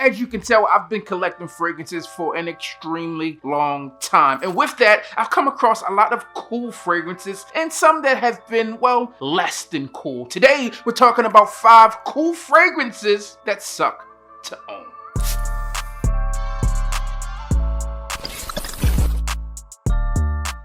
as you can tell, I've been collecting fragrances for an extremely long time. And with that, I've come across a lot of cool fragrances and some that have been, well, less than cool. Today, we're talking about 5 cool fragrances that suck to own.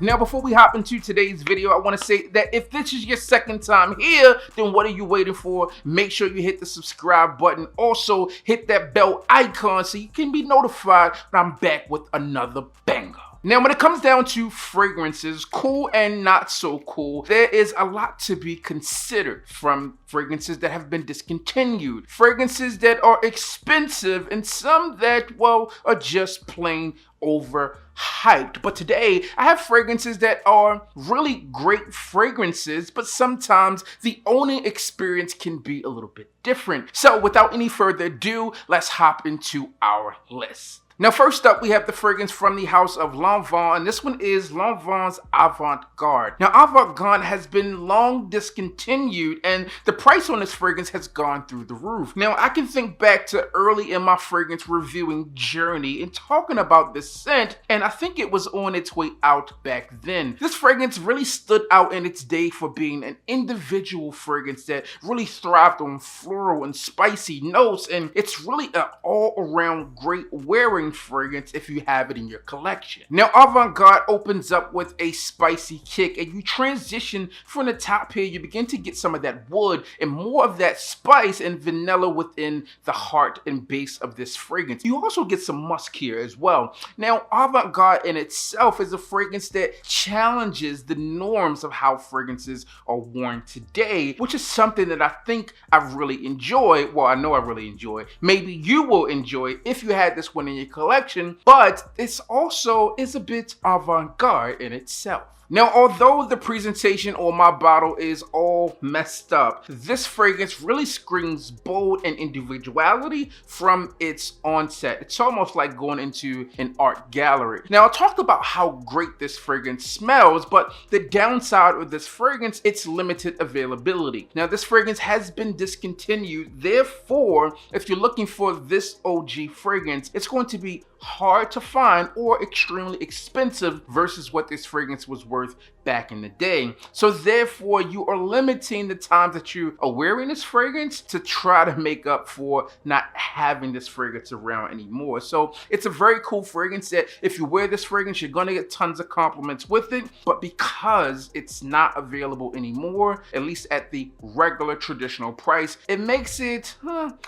Now, before we hop into today's video, I want to say that if this is your second time here, then what are you waiting for? Make sure you hit the subscribe button. Also, hit that bell icon so you can be notified when I'm back with another banger. Now, when it comes down to fragrances, cool and not so cool, there is a lot to be considered, from fragrances that have been discontinued, fragrances that are expensive, and some that, well, are just plain overhyped. But today, I have fragrances that are really great fragrances, but sometimes the owning experience can be a little bit different. So without any further ado, let's hop into our list. Now, first up, we have the fragrance from the house of Lanvin, and this one is Lanvin's Avantgarde. Now, Avantgarde has been long discontinued, and the price on this fragrance has gone through the roof. Now, I can think back to early in my fragrance reviewing journey and talking about this scent, and I think it was on its way out back then. This fragrance really stood out in its day for being an individual fragrance that really thrived on floral and spicy notes, and it's really an all-around great wearing fragrance if you have it in your collection. Now, Avantgarde opens up with a spicy kick, and you transition from the top here, you begin to get some of that wood and more of that spice and vanilla within the heart and base of this fragrance. You also get some musk here as well. Now, Avantgarde in itself is a fragrance that challenges the norms of how fragrances are worn today, which is something that I think I really enjoy. Well, I know I really enjoy. Maybe you will enjoy if you had this one in your collection, but this also is a bit avant-garde in itself. Now, although the presentation on my bottle is all messed up, this fragrance really screams bold and individuality from its onset. It's almost like going into an art gallery. Now, I talked about how great this fragrance smells, but the downside of this fragrance, it's limited availability. Now, this fragrance has been discontinued. Therefore, if you're looking for this OG fragrance, it's going to be hard to find or extremely expensive versus what this fragrance was worth back in the day. So therefore, you are limiting the times that you are wearing this fragrance to try to make up for not having this fragrance around anymore. So it's a very cool fragrance that if you wear this fragrance, you're gonna get tons of compliments with it, but because it's not available anymore, at least at the regular traditional price, it makes it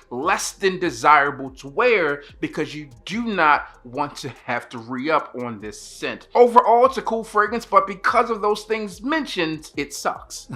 less than desirable to wear because you do not want to have to re-up on this scent. Overall, it's a cool fragrance, but because of those things mentioned, it sucks.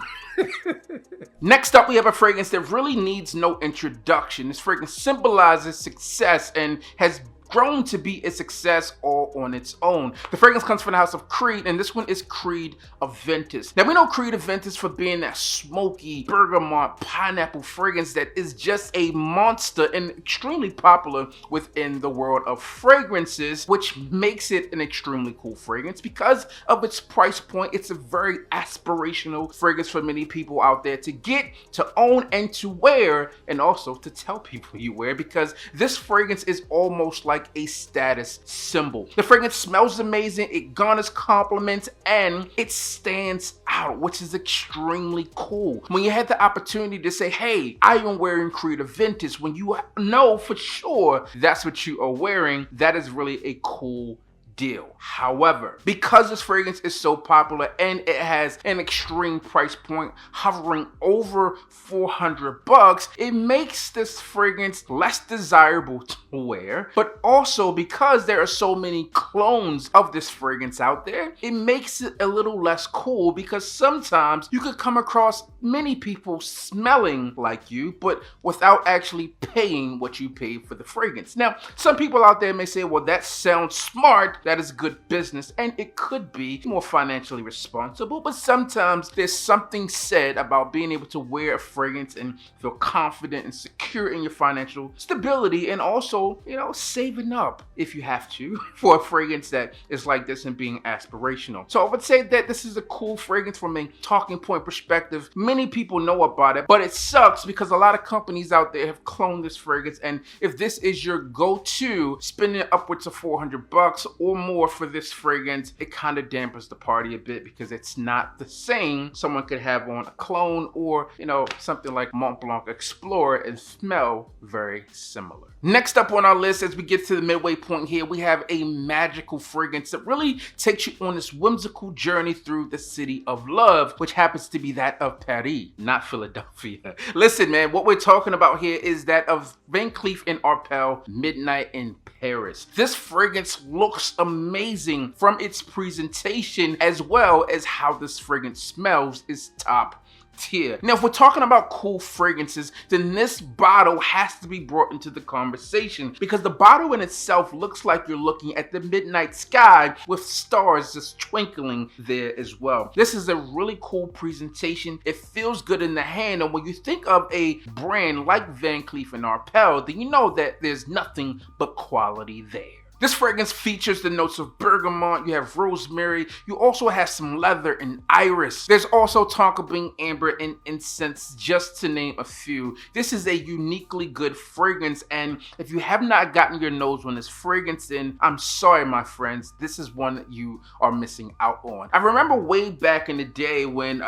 Next up, we have a fragrance that really needs no introduction. This fragrance symbolizes success and has grown to be a success all on its own. The fragrance comes from the house of Creed, and this one is Creed Aventis. Now, we know Creed Aventis for being that smoky bergamot pineapple fragrance that is just a monster and extremely popular within the world of fragrances, which makes it an extremely cool fragrance. Because of its price point, it's a very aspirational fragrance for many people out there to get, to own, and to wear, and also to tell people you wear, because this fragrance is almost like a status symbol. The fragrance smells amazing, it garners compliments, and it stands out, which is extremely cool. When you had the opportunity to say, hey, I am wearing Creed Aventis, when you know for sure that's what you are wearing, that is really a cool deal. However, because this fragrance is so popular and it has an extreme price point hovering over $400, it makes this fragrance less desirable to wear. But also, because there are so many clones of this fragrance out there, it makes it a little less cool, because sometimes you could come across many people smelling like you, but without actually paying what you paid for the fragrance. Now, some people out there may say, well, that sounds smart. that is good business and it could be more financially responsible, but sometimes there's something said about being able to wear a fragrance and feel confident and secure in your financial stability, and also, you know, saving up if you have to for a fragrance that is like this and being aspirational. So I would say that this is a cool fragrance from a talking point perspective. Many people know about it, but it sucks because a lot of companies out there have cloned this fragrance, and if this is your go-to, spending upwards of $400 or more for this fragrance, it kind of dampens the party a bit because it's not the same someone could have on a cologne or, you know, something like Mont Blanc Explorer and smell very similar. Next up on our list, as we get to the midway point here, we have a magical fragrance that really takes you on this whimsical journey through the city of love, which happens to be that of Paris, not Philadelphia. Listen, man, what we're talking about here is that of Van Cleef & Arpels Midnight in Paris. This fragrance looks amazing from its presentation, as well as how this fragrance smells is top tier. Now, if we're talking about cool fragrances, then this bottle has to be brought into the conversation because the bottle in itself looks like you're looking at the midnight sky with stars just twinkling there as well. This is a really cool presentation. It feels good in the hand, and when you think of a brand like Van Cleef & Arpels, then you know that there's nothing but quality there. This fragrance features the notes of bergamot, you have rosemary, you also have some leather and iris. There's also tonka bean, amber, and incense, just to name a few. This is a uniquely good fragrance, and if you have not gotten your nose on this fragrance in, I'm sorry, my friends, this is one that you are missing out on. I remember way back in the day when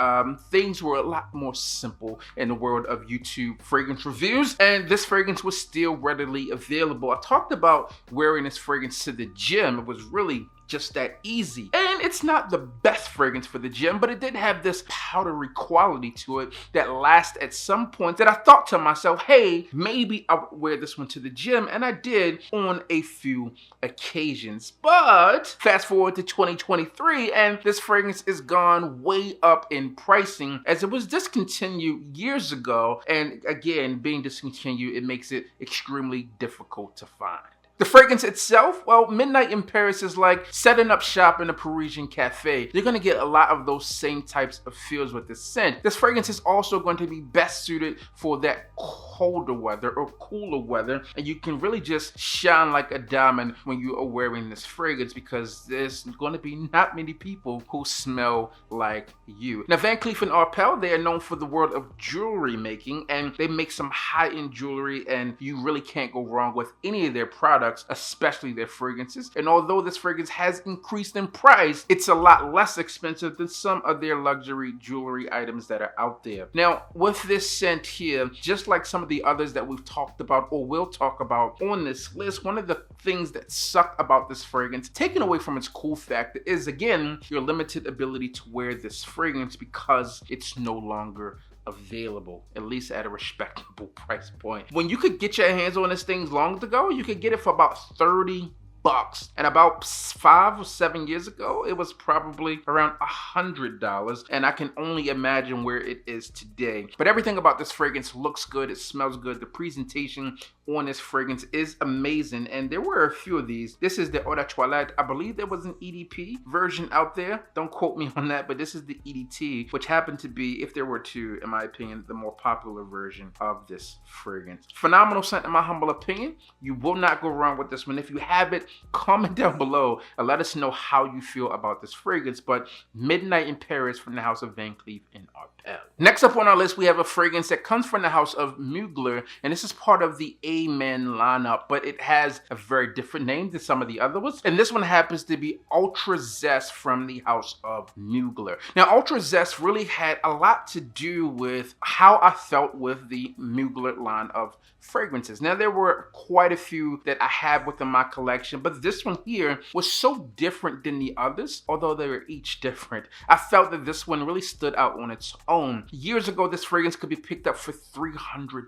things were a lot more simple in the world of YouTube fragrance reviews, and this fragrance was still readily available. I talked about wearing this fragrance to the gym. It was really just that easy. And it's not the best fragrance for the gym, but it did have this powdery quality to it that lasts at some point that I thought to myself, hey, maybe I would wear this one to the gym, and I did on a few occasions. But fast forward to 2023, and this fragrance is gone way up in pricing as it was discontinued years ago, and again, being discontinued, it makes it extremely difficult to find. The fragrance itself, well, Midnight in Paris is like setting up shop in a Parisian cafe. You're going to get a lot of those same types of feels with this scent. This fragrance is also going to be best suited for that colder weather or cooler weather, and you can really just shine like a diamond when you are wearing this fragrance because there's going to be not many people who smell like you. Now, Van Cleef & Arpels, they are known for the world of jewelry making, and they make some high-end jewelry, and you really can't go wrong with any of their products, especially their fragrances. And although this fragrance has increased in price, it's a lot less expensive than some of their luxury jewelry items that are out there. Now, with this scent here, just like some of the others that we've talked about or will talk about on this list, one of the things that suck about this fragrance, taken away from its cool factor, is again, your limited ability to wear this fragrance because it's no longer available, at least at a respectable price point. When you could get your hands on this thing long ago, you could get it for about $30. And about 5 or 7 years ago, it was probably around $100, and I can only imagine where it is today. But everything about this fragrance looks good, it smells good, the presentation on this fragrance is amazing, and there were a few of these. This is the Eau de Toilette. I believe there was an EDP version out there. Don't quote me on that, but this is the EDT, which happened to be, if there were two, in my opinion, the more popular version of this fragrance. Phenomenal scent in my humble opinion. You will not go wrong with this one. If you have it, comment down below and let us know how you feel about this fragrance. But Midnight in Paris from the house of Van Cleef & Arpels. Next up on our list, we have a fragrance that comes from the house of Mugler, and this is part of the Amen lineup, but it has a very different name than some of the other ones. And this one happens to be Ultra Zest from the house of Mugler. Now, Ultra Zest really had a lot to do with how I felt with the Mugler line of fragrances. Now, there were quite a few that I have within my collection, but this one here was so different than the others, although they were each different. I felt that this one really stood out on its own. Years ago, this fragrance could be picked up for $300,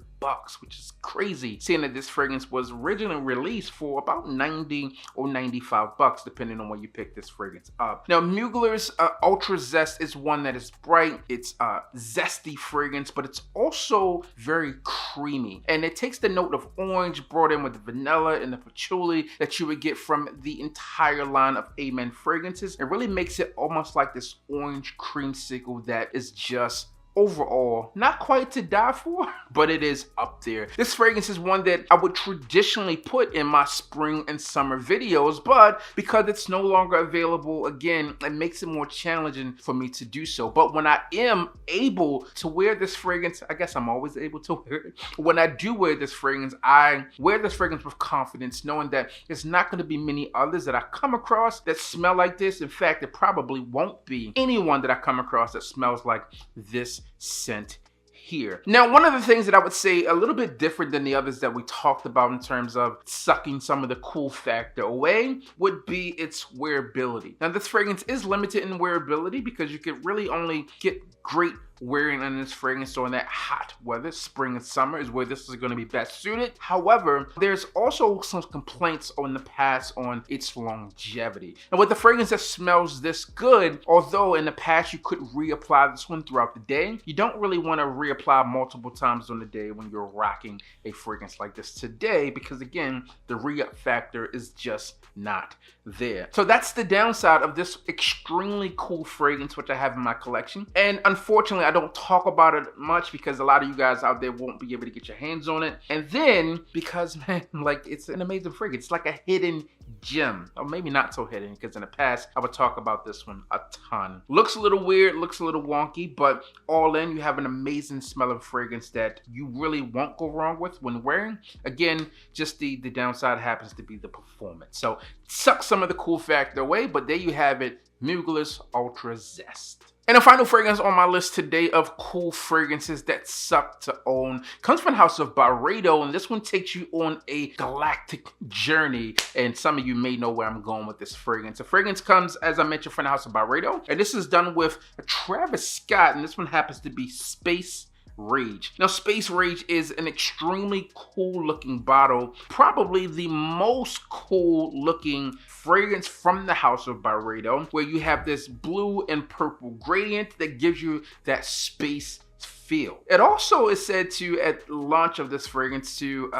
which is crazy. See, seeing that this fragrance was originally released for about 90 or 95 bucks, depending on when you pick this fragrance up. Now, Mugler's Ultra Zest is one that is bright. It's a zesty fragrance, but it's also very creamy. And it takes the note of orange brought in with the vanilla and the patchouli that you would get from the entire line of Amen fragrances. It really makes it almost like this orange creamsicle that is just overall not quite to die for, but it is up there. This fragrance is one that I would traditionally put in my spring and summer videos, but because it's no longer available, again, it makes it more challenging for me to do so. But when I am able to wear this fragrance, I guess I'm always able to wear it. When I do wear this fragrance, I wear this fragrance with confidence, knowing that there's not going to be many others that I come across that smell like this. In fact, there probably won't be anyone that I come across that smells like this scent here. Now, one of the things that I would say a little bit different than the others that we talked about in terms of sucking some of the cool factor away would be its wearability. Now, this fragrance is limited in wearability because you could really only get great wearing in this fragrance. So in that hot weather, spring and summer is where this is going to be best suited. However, there's also some complaints in the past on its longevity. And with the fragrance that smells this good, although in the past you could reapply this one throughout the day, you don't really want to reapply multiple times on the day when you're rocking a fragrance like this today, because again, the re-up factor is just not there. So that's the downside of this extremely cool fragrance which I have in my collection. And unfortunately, I don't talk about it much because a lot of you guys out there won't be able to get your hands on it. And then because, man, like, it's an amazing fragrance. It's like a hidden gem, or maybe not so hidden, because in the past I would talk about this one a ton. Looks a little weird, looks a little wonky, but all in, you have an amazing smelling fragrance that you really won't go wrong with when wearing. Again, just the downside happens to be the performance. So suck some of the cool factor away, but there you have it, Mugler's Ultra Zest. And the final fragrance on my list today of cool fragrances that suck to own comes from the house of Barbados, and this one takes you on a galactic journey. And some of you may know where I'm going with this fragrance. The fragrance comes, as I mentioned, from the house of Barbados, and this is done with a Travis Scott, and this one happens to be Space Rage. Now, Space Rage is an extremely cool looking bottle, probably the most cool looking fragrance from the house of Barbados, where you have this blue and purple gradient that gives you that space feel. It also is said to, at launch of this fragrance, to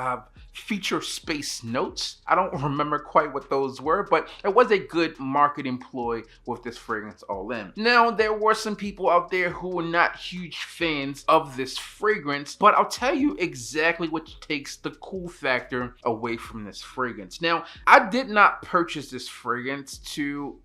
feature space notes. I don't remember quite what those were, but it was a good marketing ploy with this fragrance all in. Now, there were some people out there who were not huge fans of this fragrance, but I'll tell you exactly what takes the cool factor away from this fragrance. Now, I did not purchase this fragrance to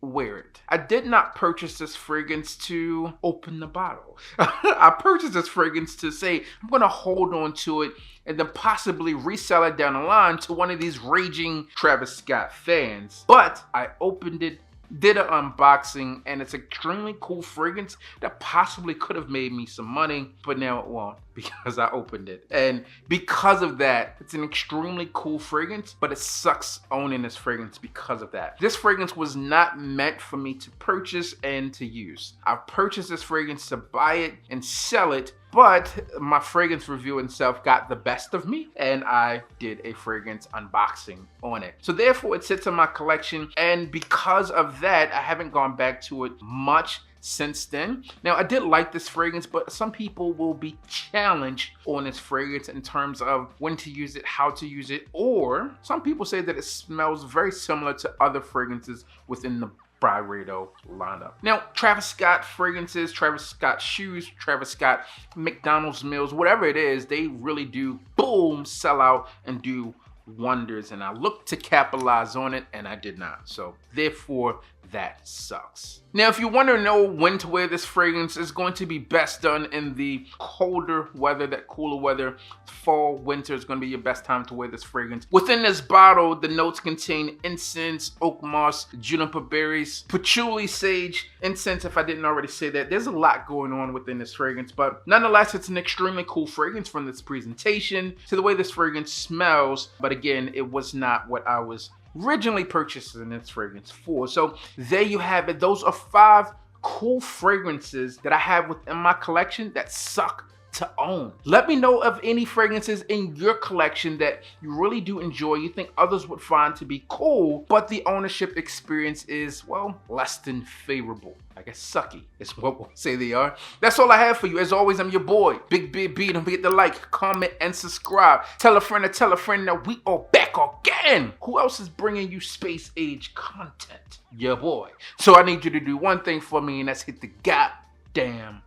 wear it. I did not purchase this fragrance to open the bottle. I purchased this fragrance to say, I'm going to hold on to it and then possibly resell it down the line to one of these raging Travis Scott fans. But I opened it, did an unboxing, and it's an extremely cool fragrance that possibly could have made me some money, but now it won't because I opened it. And because of that, it's an extremely cool fragrance, but it sucks owning this fragrance because of that. This fragrance was not meant for me to purchase and to use. I purchased this fragrance to buy it and sell it, but my fragrance review itself got the best of me, and I did a fragrance unboxing on it. So therefore, it sits in my collection, and because of that, I haven't gone back to it much since then. Now, I did like this fragrance, but some people will be challenged on this fragrance in terms of when to use it, how to use it, or some people say that it smells very similar to other fragrances within the Barbados lineup. Now, Travis Scott fragrances, Travis Scott shoes, Travis Scott McDonald's meals, whatever it is, they really do, boom, sell out and do wonders. And I looked to capitalize on it, and I did not. So therefore, that sucks. Now, if you want to know when to wear this fragrance, it's going to be best done in the colder weather, that cooler weather. Fall, winter is going to be your best time to wear this fragrance. Within this bottle, the notes contain incense, oak moss, juniper berries, patchouli, sage, incense, if I didn't already say that. There's a lot going on within this fragrance, but nonetheless, it's an extremely cool fragrance from this presentation to the way this fragrance smells. But again, it was not what I was originally purchasing this fragrance for. So there you have it. Those are 5 cool fragrances that I have within my collection that suck to own. Let me know of any fragrances in your collection that you really do enjoy, you think others would find to be cool, but the ownership experience is, well, less than favorable. I guess sucky is what we'll say they are. That's all I have for you. As always, I'm your boy, Big B. Don't forget to like, comment, and subscribe. Tell a friend that we are back again. Who else is bringing you space age content? Your boy. So I need you to do one thing for me, and that's hit the goddamn